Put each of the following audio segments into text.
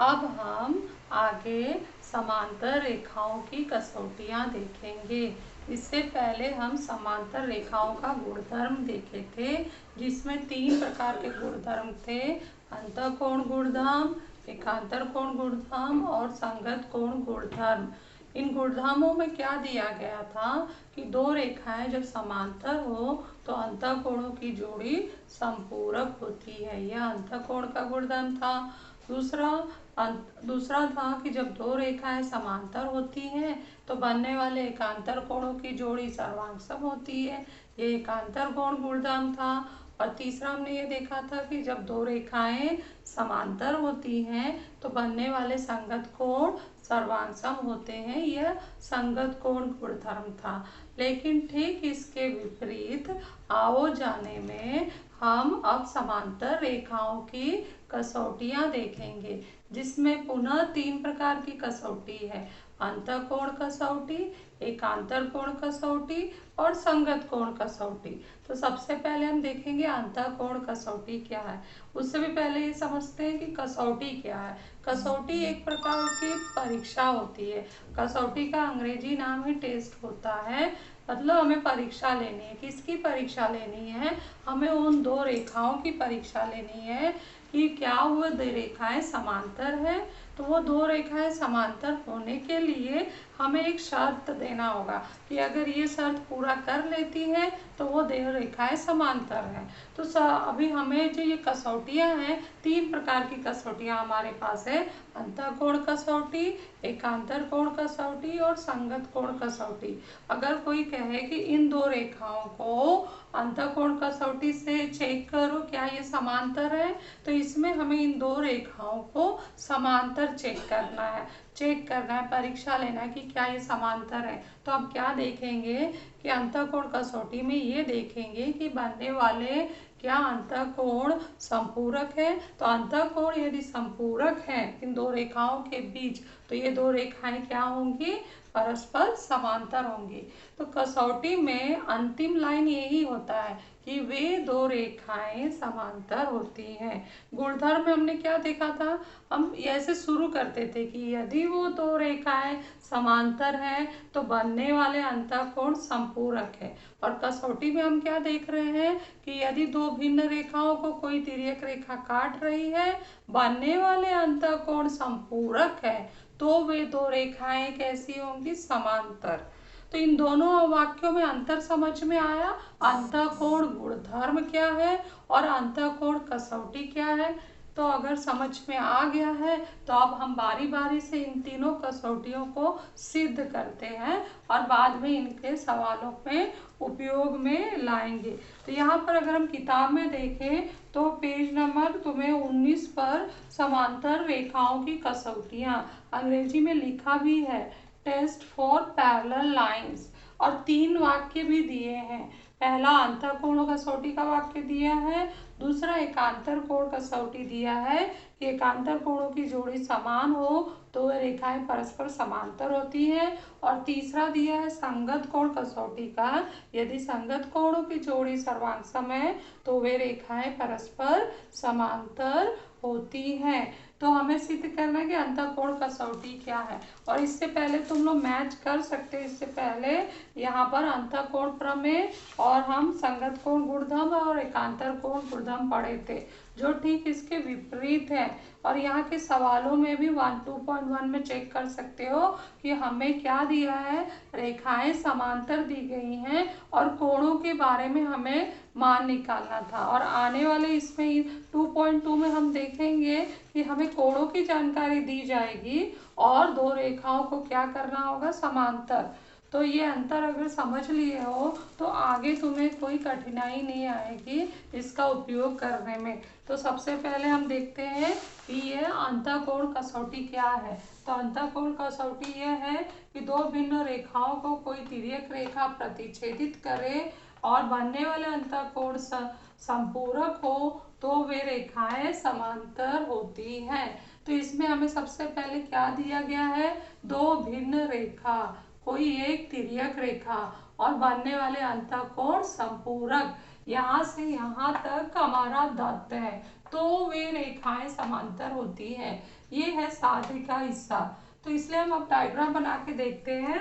अब हम आगे समांतर रेखाओं की कसौटियाँ देखेंगे। इससे पहले हम समांतर रेखाओं का गुणधर्म देखे थे, जिसमें 3 प्रकार के गुणधर्म थे: अंतःकोण गुणधर्म, एकांतर कोण गुणधर्म और संगत कोण गुणधर्म। इन गुणधर्मों में क्या दिया गया था कि दो रेखाएं जब समांतर हो तो अंतःकोणों की जोड़ी संपूरक होती है। यह अंतःकोण का गुणधर्म था। दूसरा था कि जब दो रेखाएं समांतर होती हैं तो बनने वाले एकांतर कोणों की जोड़ी सर्वांग होती है। ये एकांतर कोण गुणधर्म था। और तीसरा हमने ये देखा था कि जब दो रेखाएं समांतर होती हैं तो बनने वाले संगत कोण सर्वांग होते हैं। यह संगत कोण गुणधर्म था। लेकिन ठीक इसके विपरीत आओ जाने में हम अब समांतर रेखाओं की कसौटियाँ देखेंगे, जिसमें पुनः 3 प्रकार की कसौटी है: अंतःकोण कसौटी, एकांतर कोण कसौटी और संगत कोण कसौटी। तो सबसे पहले हम देखेंगे अंतःकोण कसौटी क्या है। उससे भी पहले ये समझते हैं कि कसौटी क्या है। कसौटी एक प्रकार की परीक्षा होती है। कसौटी का अंग्रेजी नाम ही टेस्ट होता है। मतलब हमें परीक्षा लेनी है। किसकी परीक्षा लेनी है? हमें उन दो रेखाओं की परीक्षा लेनी है कि क्या वह दो रेखाएं समांतर है। तो वो दो रेखाएं समांतर होने के लिए हमें एक शर्त देना होगा कि अगर ये शर्त पूरा कर लेती है तो वो दो रेखाएं समांतर हैं। तो अभी हमें जो ये कसौटियां हैं, 3 प्रकार की कसौटियां हमारे पास है: अंतःकोण कसौटी, एकांतर कोण कसौटी और संगत कोण कसौटी। अगर कोई कहे कि इन दो रेखाओं को अंतःकोण कसौटी से चेक करो क्या ये समांतर है, तो इसमें हमें इन दो रेखाओं को समांतर चेक करना है, परीक्षा लेना है कि क्या ये समांतर है। तो हम क्या देखेंगे कि अंतःकोण कसौटी में ये देखेंगे कि बनने वाले क्या अंतःकोण संपूरक है। तो अंतःकोण यदि संपूरक है इन दो रेखाओं के बीच, तो ये दो रेखाएं क्या होंगी? परस्पर समांतर होंगी। तो कसौटी में अंतिम लाइन यही होता है कि वे दो रेखाएं समांतर होती हैं। गुणधर्म में हमने क्या देखा था? हम ऐसे शुरू करते थे कि यदि वो दो रेखाएं समांतर हैं तो बनने वाले अंतःकोण संपूरक है। और कसौटी में हम क्या देख रहे हैं कि यदि दो भिन्न रेखाओं को कोई तिर्यक रेखा काट रही है, बनने वाले अंतःकोण संपूरक है, तो वे दो रेखाएं कैसी होंगी? समांतर। तो इन दोनों वाक्यों में अंतर समझ में आया। अंतःकोण गुणधर्म क्या है और अंतःकोण कसौटी क्या है। तो अगर समझ में आ गया है तो अब हम बारी बारी से इन तीनों कसौटियों को सिद्ध करते हैं और बाद में इनके सवालों में उपयोग में लाएंगे। तो यहाँ पर अगर हम किताब में देखें तो पेज नंबर तुम्हें 19 पर समांतर रेखाओं की कसौटियाँ अंग्रेजी में लिखा भी है, टेस्ट फॉर पैरेलल लाइंस। और 3 वाक्य भी दिए हैं। पहला अंतःकोण कसौटी का वाक्य दिया है, दूसरा एकांतर कोण कसौटी दिया है कि एकांतर कोणों की जोड़ी समान हो तो वह रेखाएं परस्पर समांतर होती हैं, और तीसरा दिया है संगत कोण कसौटी का, यदि संगत कोणों की जोड़ी सर्वांग है तो वे रेखाएं परस्पर समांतर होती हैं। तो हमें सिद्ध करना है कि अंतःकोण कसौटी क्या है। और इससे पहले तुम लोग मैच कर सकते हो। इससे पहले यहाँ पर अंतःकोण प्रमेय और हम संगत कोण गुणधर्म और एकांतर कोण गुणधर्म पढ़े थे, जो ठीक इसके विपरीत है। और यहाँ के सवालों में भी 2.1 में चेक कर सकते हो कि हमें क्या दिया है। रेखाएं समांतर दी गई हैं और कोणों के बारे में हमें मान निकालना था। और आने वाले इसमें 2.2 में हम देखेंगे कि हमें कोणों की जानकारी दी जाएगी और दो रेखाओं को क्या करना होगा? समांतर। तो ये अंतर अगर समझ लिए हो तो आगे तुम्हें कोई कठिनाई नहीं आएगी इसका उपयोग करने में। तो सबसे पहले हम देखते हैं कि यह अंतःकोण कसौटी क्या है। तो अंतःकोण कसौटी यह है कि दो भिन्न रेखाओं को कोई तिर्यक रेखा प्रतिच्छेदित करे और बनने वाले अंतःकोण संपूरक हो तो वे रेखाएं समांतर होती हैं। तो इसमें हमें सबसे पहले क्या दिया गया है? दो भिन्न रेखा, कोई एक तिर्यक रेखा और बनने वाले अंतःकोण संपूरक। यहाँ से यहाँ तक हमारा दत्त है। तो वे रेखाएं समांतर होती हैं। ये है साध्य का हिस्सा। तो इसलिए हम अब डायग्राम बना के देखते हैं।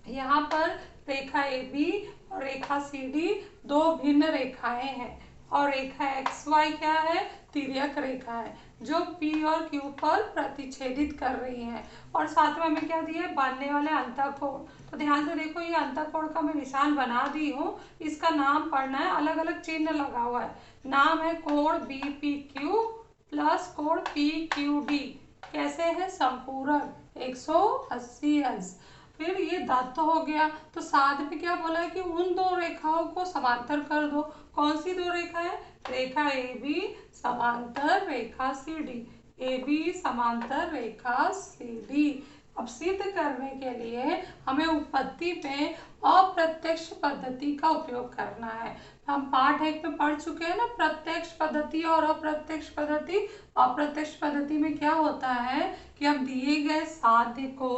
यहाँ पर रेखा ए बी और रेखा सी डी दो भिन्न रेखाएं हैं, और रेखा एक्स वाई क्या है, तिर्यक रेखा है जो पी और क्यू पर प्रतिच्छेदित कर रही है। और साथ में हमें क्या दिया है, बांधने वाले अंतःकोण। तो ध्यान से देखो, ये अंतःकोण का मैं निशान बना दी हूँ, इसका नाम पढ़ना है, अलग अलग चिन्ह लगा हुआ है। नाम है कोण बी पी क्यू प्लस कोण पी क्यू डी। कैसे है, संपूरक 180 अंश। फिर ये दत्त हो गया। तो साथ में क्या बोला है कि उन दो रेखाओं को समांतर कर दो। कौन सी दो रेखा है, रेखा ए बी समांतर रेखा सी डी, ए बी समांतर रेखा सी डी। अब सिद्ध करने के लिए हमें उत्पत्ति में अप्रत्यक्ष पद्धति का उपयोग करना है। हम पाठ 1 में पढ़ चुके हैं ना, प्रत्यक्ष पद्धति और अप्रत्यक्ष पद्धति। अप्रत्यक्ष पद्धति में क्या होता है कि हम दिए गए साध्य को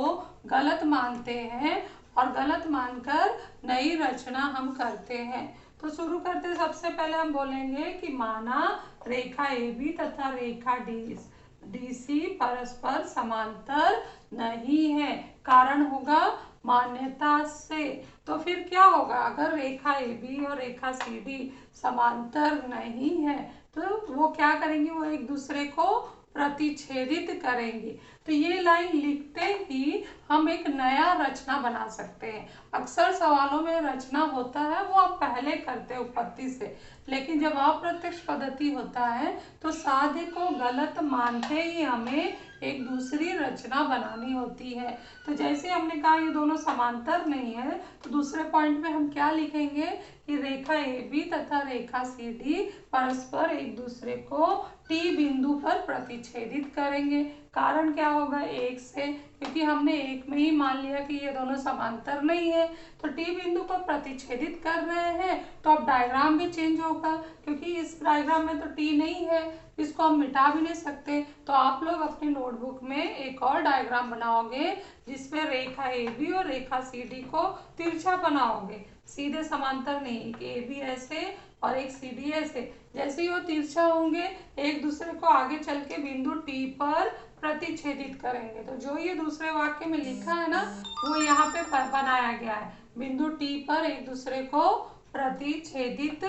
गलत मानते हैं और गलत मानकर नई रचना हम करते हैं। तो शुरू करते हैं। सबसे पहले हम बोलेंगे कि माना रेखा ए बी तथा रेखा डी सी परस्पर समांतर नहीं है। कारण होगा मान्यता से। तो फिर क्या होगा, अगर रेखा ए बी और रेखा सी डी समांतर नहीं है तो वो क्या करेंगे, वो एक दूसरे को प्रतिच्छेदित करेंगे। तो ये लाइन लिखते ही हम एक नया रचना बना सकते हैं। अक्सर सवालों में रचना होता है वो आप पहले करते हैं उत्पत्ति से, लेकिन जब अप्रत्यक्ष पद्धति होता है तो साध्य को गलत मानते ही हमें एक दूसरी रचना बनानी होती है। तो जैसे हमने कहा ये दोनों समांतर नहीं है, तो दूसरे पॉइंट में हम क्या लिखेंगे कि रेखा ए बी तथा रेखा सी डी परस्पर एक दूसरे को टी बिंदु पर प्रतिच्छेदित करेंगे। कारण क्या होगा, एक से, क्योंकि हमने एक में ही मान लिया कि ये दोनों समांतर नहीं है। तो टी बिंदु पर प्रतिच्छेदित कर रहे हैं तो अब डायग्राम भी चेंज होगा, क्योंकि इस डायग्राम में तो टी नहीं है, इसको हम मिटा भी नहीं सकते। तो आप लोग अपनी नोटबुक में एक और डायग्राम बनाओगे जिसमें रेखा ए बी और रेखा सी डी को तिरछा बनाओगे, सीधे समांतर नहीं। एक ए बी ऐसे और एक सी डी ऐसे। जैसे ही वो तिरछा होंगे एक दूसरे को आगे चल के बिंदु टी पर प्रतिच्छेदित करेंगे। तो जो ये दूसरे वाक्य में लिखा है ना, वो यहाँ पे बनाया गया है। बिंदु टी पर एक दूसरे को प्रतिच्छेदित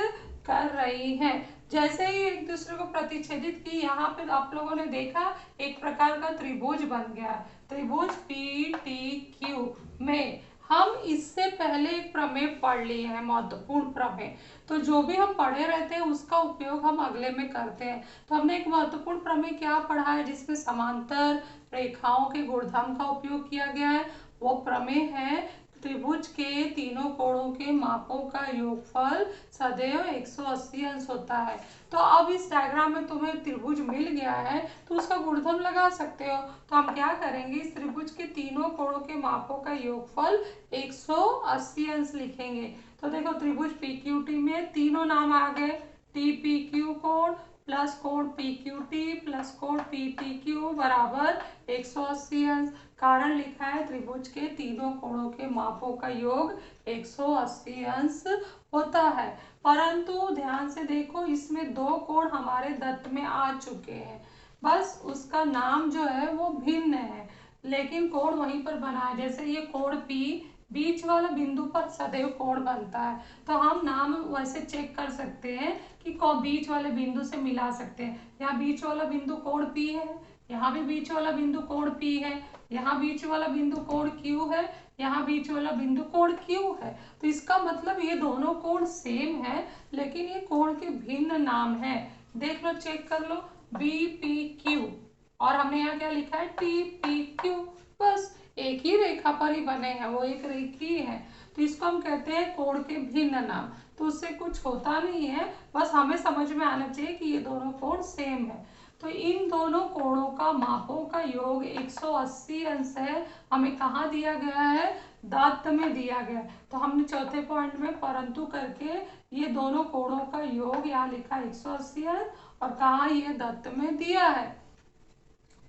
कर रही है। जैसे ही एक दूसरे को प्रतिच्छेदित की, यहाँ पे आप लोगों ने देखा एक प्रकार का त्रिभुज बन गया। त्रिभुज पी टी क्यू में हम इससे पहले एक प्रमेय पढ़ लिए हैं, महत्वपूर्ण प्रमेय। तो जो भी हम पढ़े रहते हैं उसका उपयोग हम अगले में करते हैं। तो हमने एक महत्वपूर्ण प्रमेय क्या पढ़ा है जिसमें समांतर रेखाओं के गुणधर्म का उपयोग किया गया है। वो प्रमेय है त्रिभुज के तीनों कोणों के मापों का योगफल सदैव 180 अंश होता है। तो अब इस डायग्राम में तुम्हें त्रिभुज मिल गया है तो उसका गुणधर्म लगा सकते हो। तो हम क्या करेंगे, इस त्रिभुज के तीनों कोणों के मापों का योगफल 180 अंश लिखेंगे। तो देखो त्रिभुज पी क्यू टी में तीनों नाम आ गए, टी पी क्यू कोण प्लस कोण पी क्यू टी प्लस कोण पी टी क्यू बराबर 180 अंश। कारण लिखा है त्रिभुज के तीनों कोणों के मापों का योग 180 अंश होता है। परंतु ध्यान से देखो, इसमें दो कोण हमारे दत्त में आ चुके हैं, बस उसका नाम जो है वो भिन्न है, लेकिन कोण वहीं पर बना है। जैसे ये कोण P बीच वाला बिंदु पर सदैव कोण बनता है, तो हम नाम वैसे चेक कर सकते हैं कि बीच वाले बिंदु से मिला सकते हैं। यहाँ बीच वाला बिंदु कोण P है, यहाँ भी बीच वाला बिंदु कोण P है, यहाँ बीच वाला बिंदु कोण Q है, यहाँ बीच वाला बिंदु कोण Q है। तो इसका मतलब ये दोनों कोण सेम है, लेकिन ये कोण के भिन्न नाम है। देख लो, चेक कर लो, BPQ और हमने यहाँ क्या लिखा है TPQ। बस एक ही रेखा पर ही बने हैं, वो एक रेखी है। तो इसको हम कहते हैं कोण के भिन्न नाम। तो उससे कुछ होता नहीं है, बस हमें समझ में आना चाहिए कि ये दोनों कोण सेम है। तो इन दोनों कोणों का मापों का योग 180 अंश है। हमें कहाँ दिया गया है, दत्त में दिया गया है। तो हमने चौथे पॉइंट में परंतु करके ये दोनों कोणों का योग यहाँ लिखा 180 अंश और कहाँ ये दत्त में दिया है।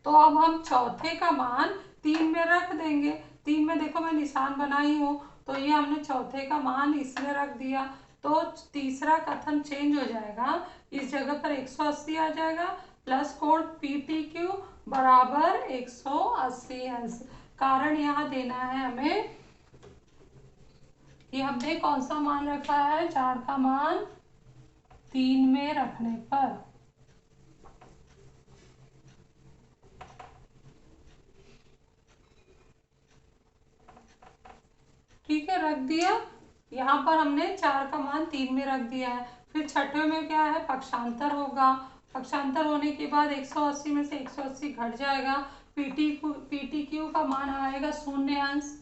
तो अब हम चौथे का मान 3 में रख देंगे। 3 में देखो मैं निशान बनाई हूँ, तो ये हमने चौथे का मान इसमें रख दिया। तो तीसरा कथन चेंज हो जाएगा इस जगह पर 180 आ जाएगा, प्लस कोण PTQ बराबर 180 अंश। कारण यहाँ देना है हमें कि हमने कौन सा मान रखा है, 4 का मान 3 में रखने पर। ठीक है, रख दिया। यहाँ पर हमने 4 का मान 3 में रख दिया है। फिर छठे में क्या है, पक्षांतर होगा। पक्षांतर होने के बाद 180 में से 180 घट जाएगा, PTQ का मान आएगा 0 अंश।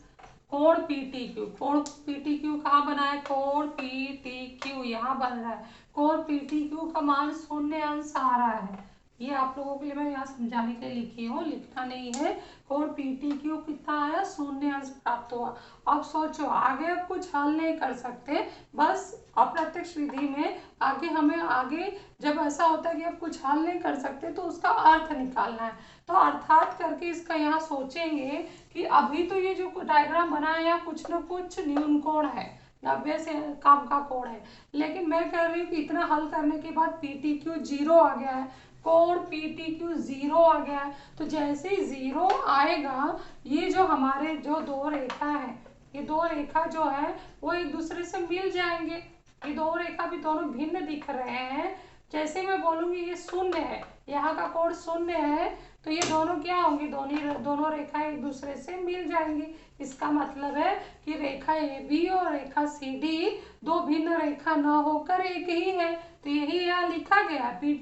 कोण PTQ कहाँ बना है, कोण PTQ यहाँ बन रहा है। कोण PTQ का मान 0 अंश आ रहा है। ये आप लोगों के लिए मैं यहाँ समझाने के लिए लिखी हूँ, लिखना नहीं है। कोण PTQ कितना आया, 0 अंश प्राप्त हुआ। अब सोचो आगे, अब कुछ हल नहीं कर सकते, बस अप्रत्यक्ष विधि में आगे जब ऐसा होता है कि अब कुछ हल नहीं कर सकते तो उसका अर्थ निकालना है। तो अर्थात करके इसका यहाँ सोचेंगे कि अभी तो ये जो डायग्राम बना है यहाँ कुछ न कुछ न्यून कोण है, 90 से कम का कोण है, लेकिन मैं कह रही हूँ कि इतना हल करने के बाद PTQ 0 आ गया है, कोण PTQ 0 आ गया है। तो जैसे ही 0 आएगा, ये जो हमारे जो दो रेखा है, ये दो रेखा जो है वो एक दूसरे से मिल जाएंगे। ये दो रेखा भी दोनों भिन्न दिख रहे हैं। जैसे मैं बोलूंगी ये 0 है, यहाँ का कोण 0 है, तो ये दोनों क्या होंगी, दोनों रेखाएं एक दूसरे से मिल जाएंगी। इसका मतलब है कि रेखा AB और रेखा CD दो भिन्न रेखा न होकर एक ही है। तो यही यहाँ लिखा गया है,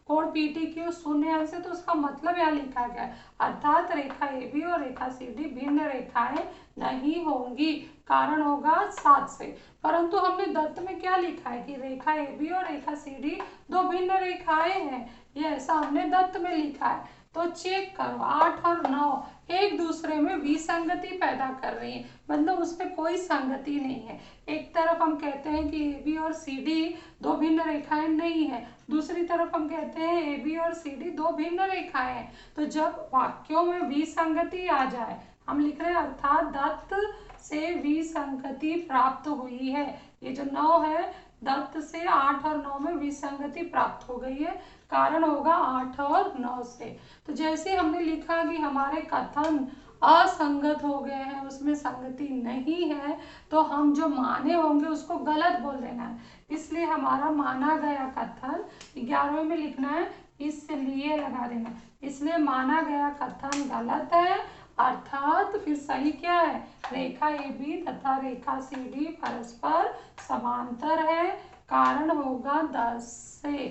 कोण PTQ 0 अंश है, तो उसका मतलब यहाँ लिखा गया है, अर्थात रेखा AB और रेखा CD भिन्न रेखाएं नहीं होंगी। कारण होगा 7 से। परंतु हमने दत्त में क्या लिखा है कि रेखा AB और रेखा CD दो भिन्न रेखाएं हैं, ये ऐसा हमने दत्त में लिखा है। तो चेक करो, 8 और 9 एक दूसरे में विसंगति पैदा कर रही है, मतलब उसमें कोई संगति नहीं है। एक तरफ हम कहते हैं कि AB और CD दो भिन्न रेखाएं नहीं है, दूसरी तरफ हम कहते हैं AB और CD दो भिन्न रेखाएं हैं। तो जब वाक्यों में विसंगति आ जाए, हम लिख रहे हैं अर्थात दत्त से विसंगति प्राप्त हुई है। ये जो 9 है, दत्त से 8 और 9 में विसंगति प्राप्त हो गई है, कारण होगा 8 और 9 से। तो जैसे हमने लिखा कि हमारे कथन असंगत हो गए हैं, उसमें संगति नहीं है, तो हम जो माने होंगे उसको गलत बोल देना है। इसलिए हमारा माना गया कथन 11वें में लिखना है, इसलिए लगा देना, इसलिए माना गया कथन गलत है, अर्थात फिर सही क्या है, रेखा AB तथा रेखा CD परस्पर समांतर है, कारण होगा 10 से।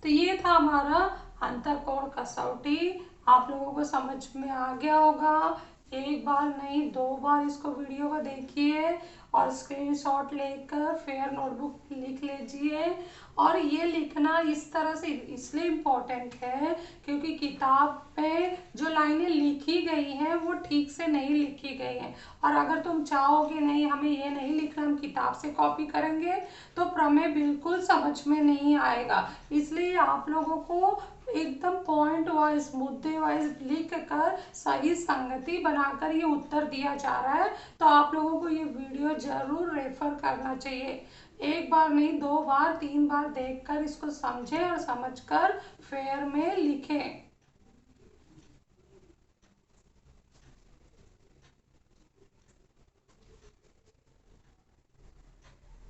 तो ये था हमारा अंतःकोण कसौटी। आप लोगों को समझ में आ गया होगा। एक बार नहीं 2 बार इसको वीडियो को देखिए और स्क्रीनशॉट लेकर फेयर नोटबुक लिख लीजिए। और ये लिखना इस तरह से इसलिए इम्पोर्टेंट है क्योंकि किताब पे जो लाइनें लिखी गई हैं वो ठीक से नहीं लिखी गई हैं। और अगर तुम चाहोगे नहीं हमें ये नहीं लिखना, हम किताब से कॉपी करेंगे, तो प्रमेय बिल्कुल समझ में नहीं आएगा। इसलिए आप लोगों को एकदम पॉइंट वाइज, मुद्दे वाइज लिख कर सही संगति बनाकर ये उत्तर दिया जा रहा है। तो आप लोगों को ये वीडियो जरूर रेफर करना चाहिए। एक बार नहीं 2 बार 3 बार देखकर इसको समझें और समझकर फेयर में लिखें।